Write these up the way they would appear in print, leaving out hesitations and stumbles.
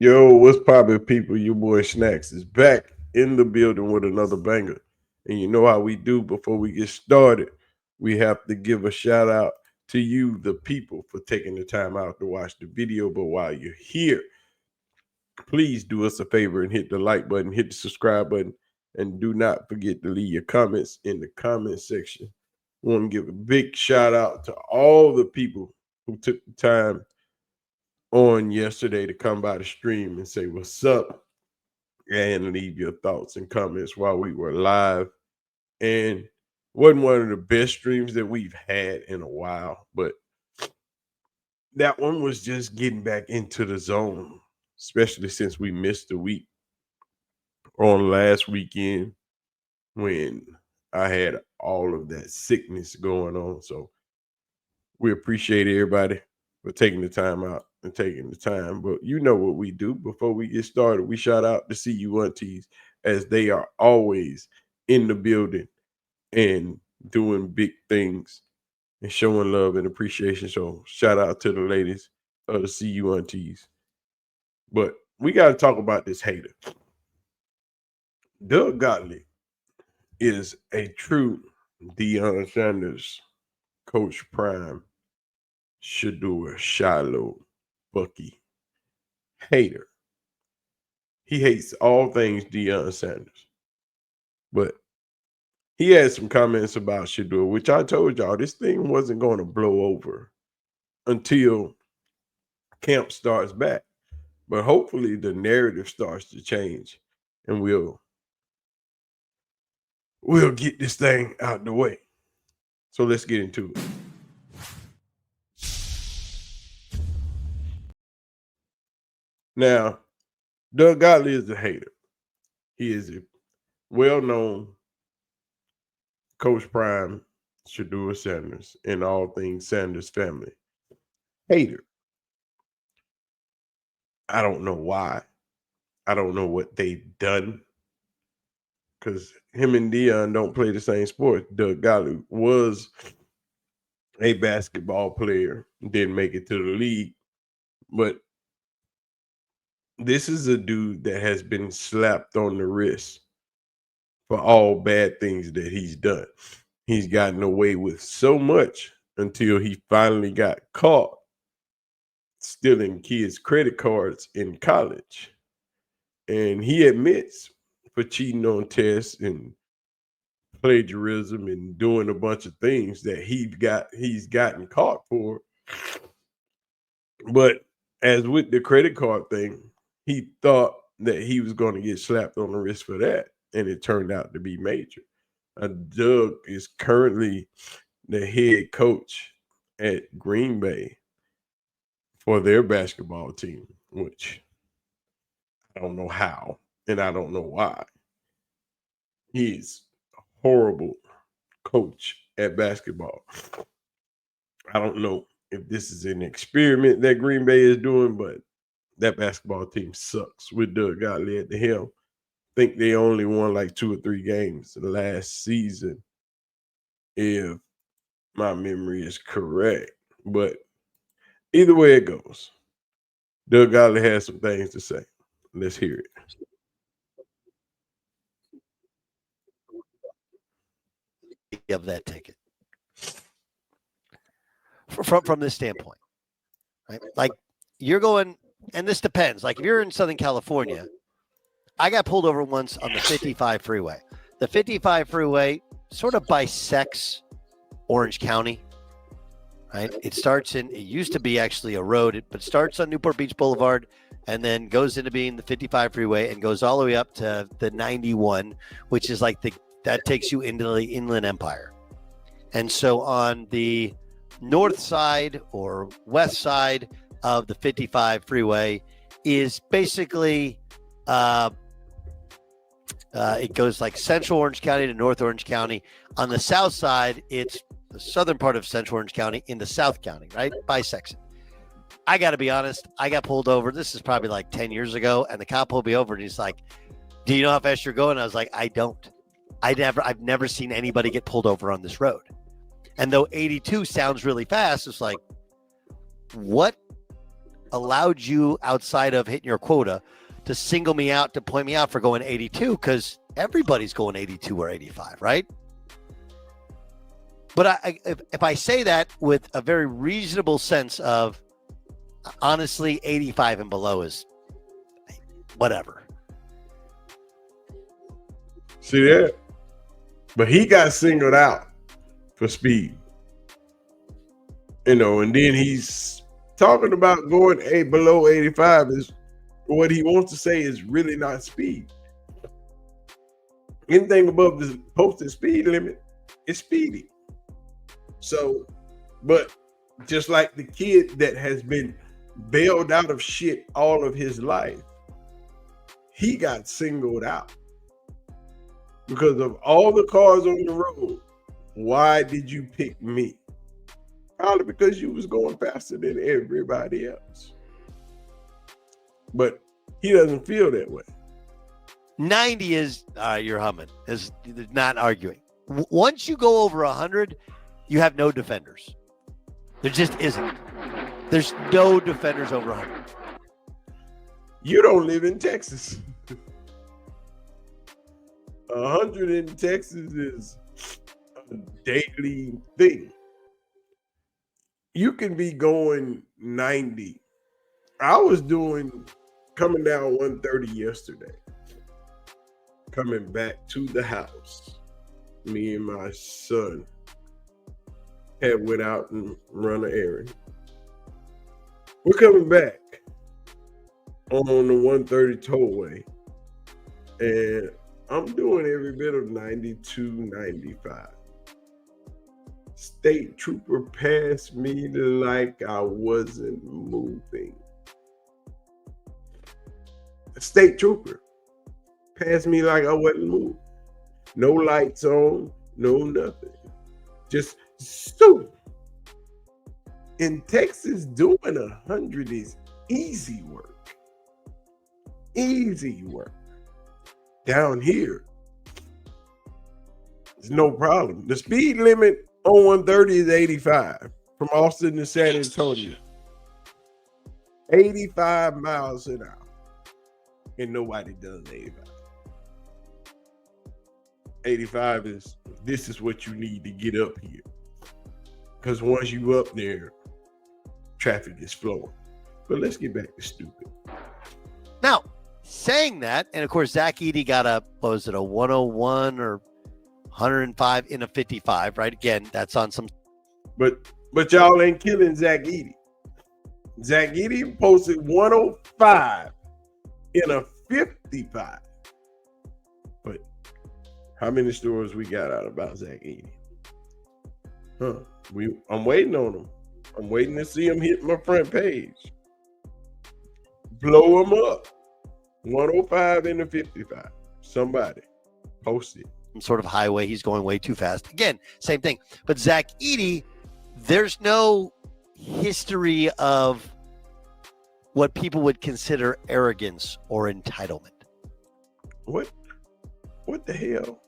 Yo, what's poppin', people? Your boy Snacks is back in the building with another banger. And you know how we do before we get started. We have to give a shout out to you, the people, for taking the time out to watch the video. But while you're here, please do us a favor and hit the like button, hit the subscribe button, and do not forget to leave your comments in the comment section. I want to give a big shout out to all the people who took the time on yesterday to come by the stream and say what's up and leave your thoughts and comments while we were live. And wasn't one of the best streams that we've had in a while, but that one was just getting back into the zone, especially since we missed a week on last weekend when I had all of that sickness going on. So we appreciate everybody for taking the time out and taking the time. But you know what we do before we get started. We shout out to CU aunties as they are always in the building and doing big things and showing love and appreciation. So shout out to the ladies of the CU aunties. But we got to talk about this hater. Doug Gottlieb is a true Deion Sanders, Coach Prime, Shedeur, Shiloh, Bucky hater. He hates all things Deion Sanders. But he had some comments about Shedeur, which I told y'all this thing wasn't going to blow over until camp starts back. But hopefully the narrative starts to change and we'll get this thing out the way. So let's get into it. Now, Doug Gottlieb is a hater. He is a well-known Coach Prime, Shedeur Sanders, and all things Sanders family hater. I don't know why. I don't know what they've done because him and Deion don't play the same sport. Doug Gottlieb was a basketball player, didn't make it to the league, but this is a dude that has been slapped on the wrist for all bad things that he's done. He's gotten away with so much until he finally got caught stealing kids' credit cards in college. And he admits for cheating on tests and plagiarism and doing a bunch of things that he's gotten caught for. But as with the credit card thing, he thought that he was going to get slapped on the wrist for that, and it turned out to be major. Doug is currently the head coach at Green Bay for their basketball team, which I don't know how and I don't know why. He's a horrible coach at basketball. I don't know if this is an experiment that Green Bay is doing, but that basketball team sucks with Doug Gottlieb at the helm. I think they only won like 2 or 3 games last season, if my memory is correct. But either way it goes, Doug Gottlieb has some things to say. Let's hear it. Of that ticket from this standpoint, right? Like you're going, and this depends. Like if you're in Southern California, I got pulled over once on the 55 freeway. The 55 freeway sort of bisects Orange County, right? It used to be actually a road, but starts on Newport Beach Boulevard and then goes into being the 55 freeway and goes all the way up to the 91, which is like that takes you into the Inland Empire. And so on the north side or west side of the 55 freeway is basically it goes like Central Orange County to North Orange County. On the south side, it's the southern part of Central Orange County into South County, right? Bisects it. I got to be honest, I got pulled over. This is probably like 10 years ago, and the cop pulled me over, and he's like, "Do you know how fast you're going?" I was like, "I don't. I've never seen anybody get pulled over on this road." And though 82 sounds really fast, it's like, what allowed you, outside of hitting your quota, to single me out, to point me out for going 82, because everybody's going 82 or 85, right? But if I say that with a very reasonable sense of, honestly, 85 and below is whatever. See that? But he got singled out for speed. And then he's talking about going below 85 is what he wants to say is really not speed. Anything above the posted speed limit is speedy. So, but just like the kid that has been bailed out of shit all of his life, he got singled out because of all the cars on the road. Why did you pick me? Probably because you was going faster than everybody else. But he doesn't feel that way. 90 is, you're humming. Is not arguing. Once you go over 100, you have no defenders. There just isn't. There's no defenders over 100. You don't live in Texas. 100 in Texas is a daily thing. You can be going 90. I was coming down 130 yesterday. Coming back to the house. Me and my son had went out and run an errand. We're coming back on the 130 tollway. And I'm doing every bit of 92, 95. State trooper passed me like I wasn't moving. State trooper passed me like I wasn't moving. No lights on, no nothing. Just so. In Texas, doing 100 is easy work. Easy work. Down here, it's no problem. The speed limit on 130 is 85 from Austin to San Antonio. 85 miles an hour. And nobody does 85. 85 is, this is what you need to get up here. Because once you up there, traffic is flowing. But let's get back to stupid. Now, saying that, and of course, Zach Edey got a 101 or 105 in a 55, right? Again, that's on some. But y'all ain't killing Zach Edey. Zach Edey posted 105 in a 55. But how many stories we got out about Zach Edey? I'm waiting on him. I'm waiting to see him hit my front page. Blow him up. 105 in the 55. Somebody post it. Some sort of highway. He's going way too fast. Again, same thing. But Zach Edey, there's no history of what people would consider arrogance or entitlement. What the hell?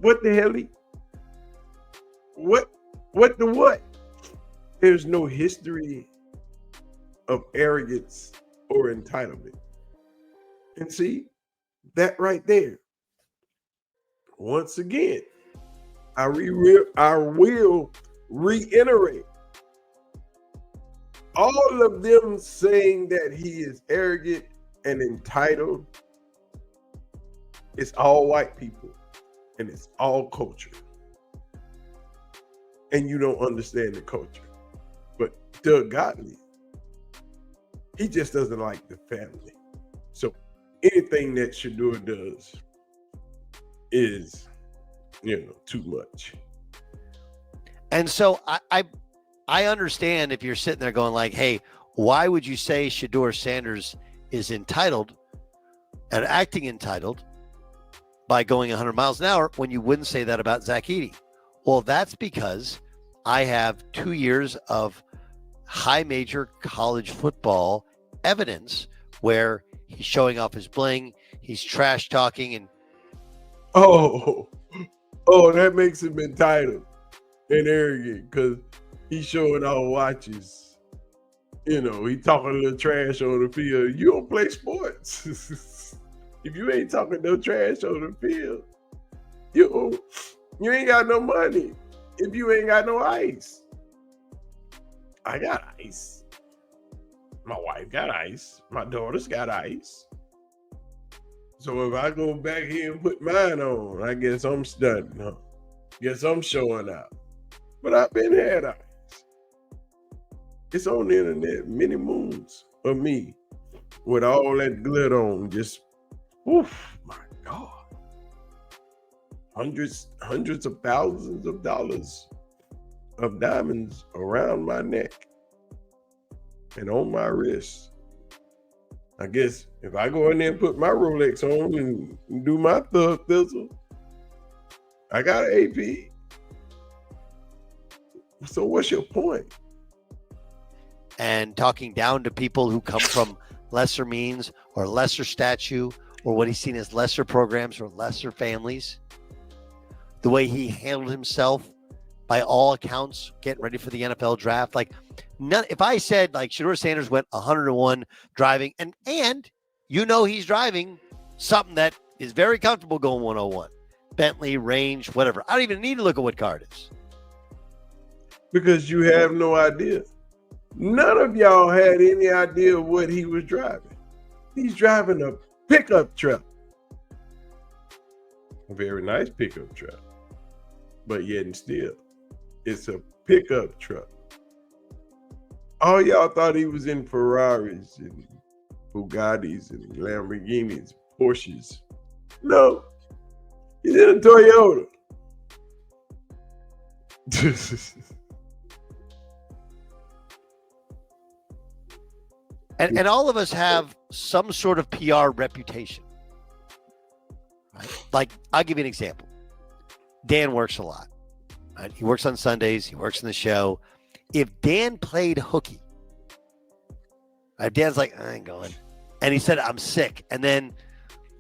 What the hell? What the what? There's no history of arrogance or entitlement. And see, that right there. Once again, I will reiterate. All of them saying that he is arrogant and entitled, it's all white people and it's all culture. And you don't understand the culture. But Doug Gottlieb, he just doesn't like the family. So anything that Shedeur does is, too much. And so I understand if you're sitting there going like, hey, why would you say Shedeur-Sanders is entitled and acting entitled by going 100 miles an hour when you wouldn't say that about Zach Edey? Well, that's because I have 2 years of high major college football evidence where he's showing off his bling, he's trash talking, and oh, that makes him entitled and arrogant because He's showing all watches. You know, he talking a little trash on the field. You don't play sports. If you ain't talking no trash on the field, you ain't got no money. If you ain't got no ice. I got ice. My wife got ice. My daughter's got ice. So if I go back here and put mine on, I guess I'm stunting, huh? Guess I'm showing out. But I've been had ice. It's on the internet, many moons of me with all that glitter on. Just, oof, my God. Hundreds of thousands of dollars of diamonds around my neck and on my wrist. I guess if I go in there and put my Rolex on and do my thug thizzle, I got an AP. So what's your point? And talking down to people who come from lesser means or lesser stature or what he's seen as lesser programs or lesser families. The way he handled himself, by all accounts, getting ready for the NFL draft. Like, if I said like Shedeur Sanders went 101 driving, and you know he's driving something that is very comfortable going 101, Bentley, Range, whatever. I don't even need to look at what car it is. Because you have no idea. None of y'all had any idea what he was driving. He's driving a pickup truck. A very nice pickup truck. But yet and still, it's a pickup truck. All y'all thought he was in Ferraris and Bugattis and Lamborghinis, Porsches. No, he's in a Toyota. And all of us have some sort of PR reputation. Right? Like, I'll give you an example. Dan works a lot. Right? He works on Sundays. He works in the show. If Dan played hooky, right, Dan's like, I ain't going. And he said, I'm sick. And then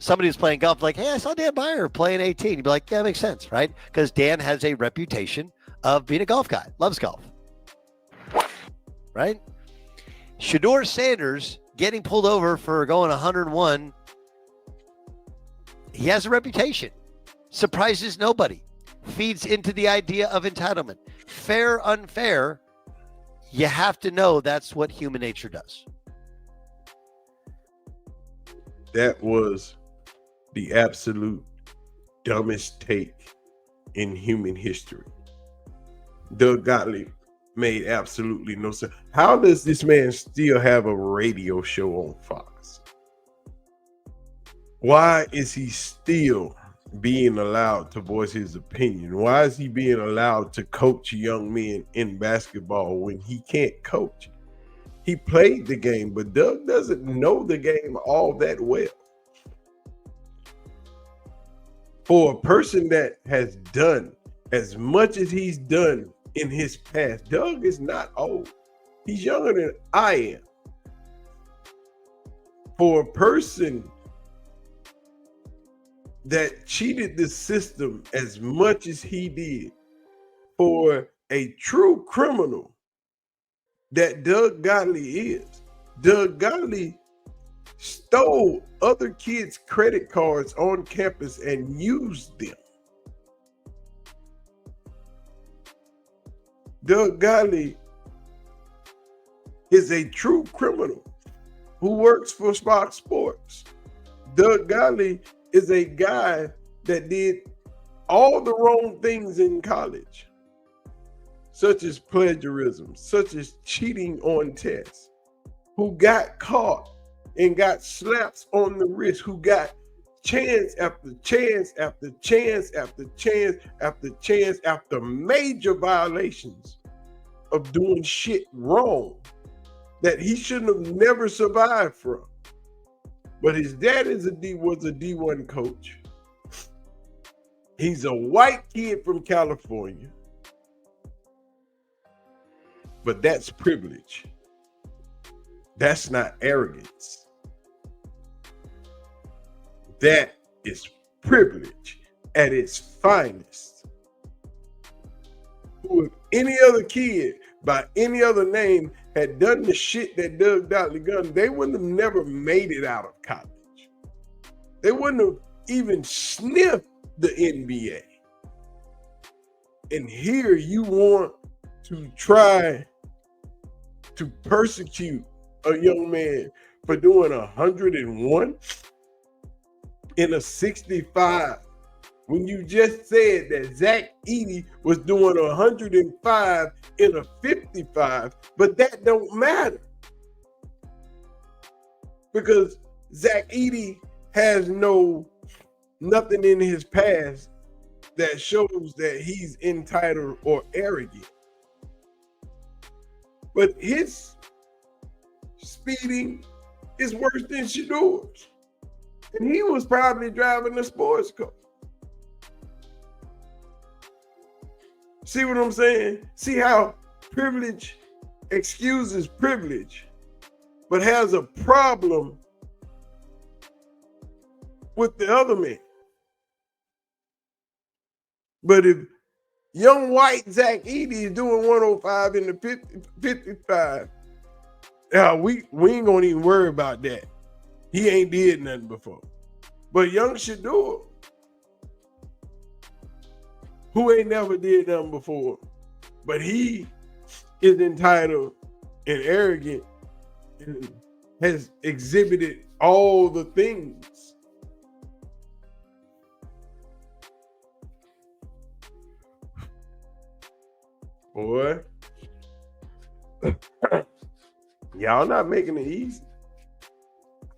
somebody was playing golf, like, hey, I saw Dan Byer playing 18. He'd be like, yeah, that makes sense, right? Because Dan has a reputation of being a golf guy, loves golf. Right? Shedeur Sanders getting pulled over for going 101. He has a reputation. Surprises nobody. Feeds into the idea of entitlement. Fair, unfair, you have to know that's what human nature does. That was the absolute dumbest take in human history. Doug Gottlieb made absolutely no sense. How does this man still have a radio show on Fox? Why is he still being allowed to voice his opinion? Why is he being allowed to coach young men in basketball when he can't coach? He played the game, but Doug doesn't know the game all that well. For a person that has done as much as he's done in his past, Doug is not old. He's younger than I am. For a person that cheated the system as much as he did, for a true criminal that Doug Gottlieb is, Doug Gottlieb stole other kids' credit cards on campus and used them. Doug Gottlieb is a true criminal who works for Fox Sports. Doug Gottlieb is a guy that did all the wrong things in college, such as plagiarism, such as cheating on tests, who got caught and got slaps on the wrist, who got chance after chance after chance after chance after chance after major violations of doing shit wrong that he shouldn't have never survived from. But his dad was a D1 coach. He's a white kid from California. But that's privilege. That's not arrogance. That is privilege at its finest. If any other kid by any other name had done the shit that Doug Gottlieb done, they wouldn't have never made it out of college. They wouldn't have even sniffed the NBA. And here you want to try to persecute a young man for doing 101 in a 65 when you just said that Zach Edey was doing 105 in a 55, but that don't matter because Zach Edey has nothing in his past that shows that he's entitled or arrogant. But his speeding is worse than Shedeur's. And he was probably driving a sports car. See what I'm saying? See how privilege excuses privilege, but has a problem with the other man. But if young white Zach Edey is doing 105 in the 55, we ain't gonna even worry about that. He ain't did nothing before. But young Shedeur, who ain't never did nothing before, but he is entitled and arrogant and has exhibited all the things. Boy, y'all not making it easy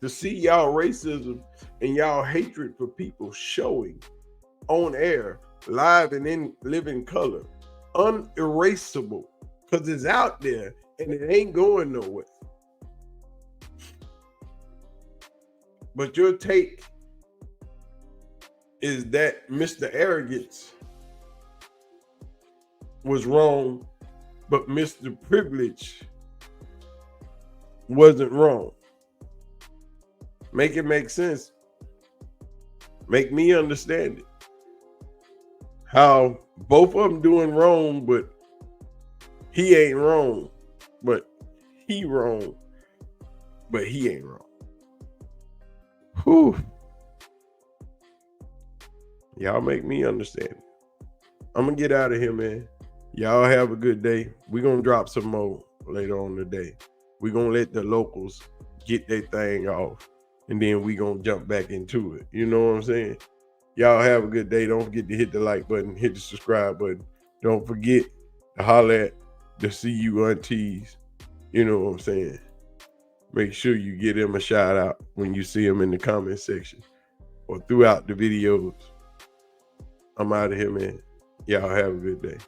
to see y'all racism and y'all hatred for people showing on air, live and in living color, unerasable, because it's out there and it ain't going nowhere. But your take is that Mr. Arrogance was wrong, but Mr. Privilege wasn't wrong. Make it make sense. Make me understand it. How both of them doing wrong, but he ain't wrong, but he wrong, but he ain't wrong. Whew. Y'all make me understand. I'm gonna get out of here, man. Y'all have a good day. We're gonna drop some more later on today. We're gonna let the locals get their thing off, and then we gonna jump back into it. You know what I'm saying? Y'all have a good day. Don't forget to hit the like button, hit the subscribe button. Don't forget to holler at the CU aunties. You know what I'm saying? Make sure you give them a shout out when you see them in the comment section or throughout the videos. I'm out of here, man. Y'all have a good day.